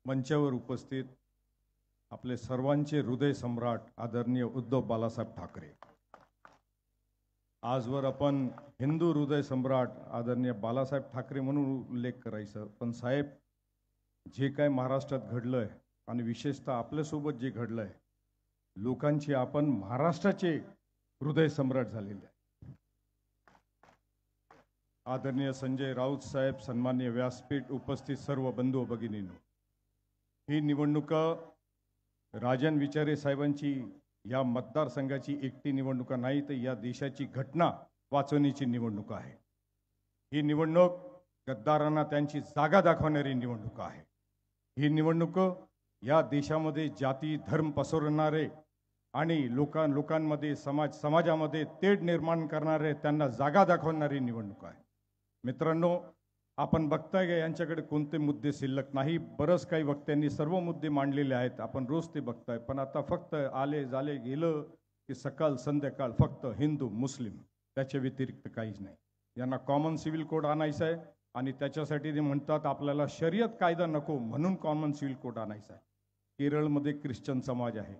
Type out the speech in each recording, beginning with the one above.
मंचावर उपस्थित आपले सर्वांचे हृदय सम्राट आदरणीय उद्धव बाळासाहेब ठाकरे, आजवर आपण हिंदू हृदय सम्राट आदरणीय बाळासाहेब ठाकरे म्हणून उल्लेख करायचं, पण साहेब जे काय महाराष्ट्रात घडलंय आणि विशेषतः आपल्यासोबत जे घडलंय, लोकांची आपण महाराष्ट्राचे हृदय सम्राट झालेले आहे। आदरणीय संजय राऊत साहेब, सन्माननीय व्यासपीठ, उपस्थित सर्व बंधू भगिनींनो, ही निवडणूक राजन विचारे साहेबांची या मतदारसंघाची एकटी निवडणूक नाही, तर या देशाची घटना वाचवण्याची निवडणूक आहे। ही निवडणूक गद्दारांना त्यांची जागा दाखवणारी निवडणूक आहे। ही निवडणूक या देशामध्ये जाती धर्म पसरवणारे आणि लोकांमध्ये समाजामध्ये तेढ निर्माण करणारे त्यांना जागा दाखवणारी निवडणूक आहे। मित्रांनो, आपण बघताय का यांच्याकडे कोणते मुद्दे शिल्लक नाही। बरंच काही वक्त्यांनी सर्व मुद्दे मांडलेले आहेत, आपण रोज ते बघताय, पण आता फक्त आले झाले गेलं की सकाळ संध्याकाळ फक्त हिंदू मुस्लिम, त्याच्या व्यतिरिक्त काहीच नाही। यांना कॉमन सिव्हिल कोड आणायचा आहे आणि त्याच्यासाठी ते म्हणतात आपल्याला शरीयत कायदा नको म्हणून कॉमन सिव्हिल कोड आणायचा आहे। केरळमध्ये ख्रिश्चन समाज आहे,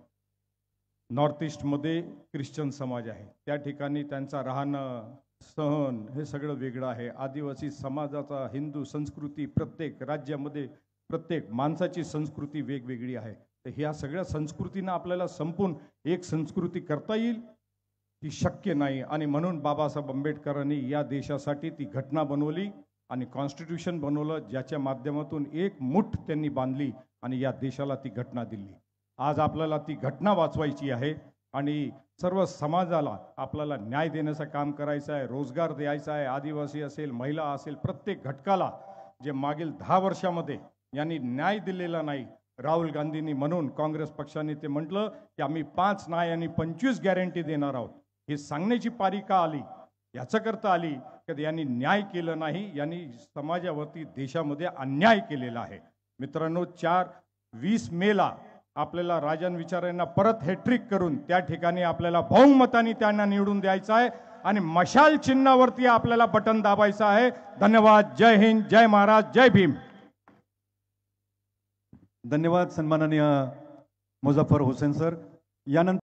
नॉर्थ ईस्टमध्ये ख्रिश्चन समाज आहे, त्या ठिकाणी त्यांचा राहणं सहन हे सगळं वेगळं आहे। आदिवासी समाजाचा हिंदू संस्कृती, प्रत्येक राज्यामध्ये प्रत्येक माणसाची संस्कृती वेगवेगळी आहे। तर ह्या सगळ्या संस्कृतींना आपल्याला संपून एक संस्कृती करता येईल ती शक्य नाही, आणि म्हणून बाबासाहेब आंबेडकरांनी या देशासाठी ती घटना बनवली आणि कॉन्स्टिट्यूशन बनवलं, ज्याच्या माध्यमातून एक मुठ त्यांनी बांधली आणि या देशाला ती घटना दिली। आज आपल्याला ती घटना वाचवायची आहे आणि सर्व समाजाला आपल्याला न्याय देण्याचं काम करायचं आहे, रोजगार द्यायचा आहे। आदिवासी असेल, महिला असेल, प्रत्येक घटकाला जे मागील 10 वर्षामध्ये यांनी न्याय दिलेला नाही, राहुल गांधींनी म्हणून काँग्रेस पक्षाने ते म्हटलं की आम्ही 5 नाही आणि 25 गॅरंटी देणार आहोत। हे सांगण्याची पारी का आली? याच्याकरता आली की यांनी न्याय केलं नाही, यांनी समाजावरती देशामध्ये अन्याय केलेला आहे। मित्रांनो, 20 मेला आपल्याला राजन विचारेंना परत हॅट्रिक करून त्या ठिकाणी आपल्याला बहुमताने त्यांना निवडून द्यायचं आहे आणि मशाल चिन्हावरती आपल्याला बटन दाबायचं आहे। धन्यवाद। जय हिंद, जय महाराज, जय भीम। धन्यवाद सन्माननीय मुझफ्फर हुसेन सर। यानंतर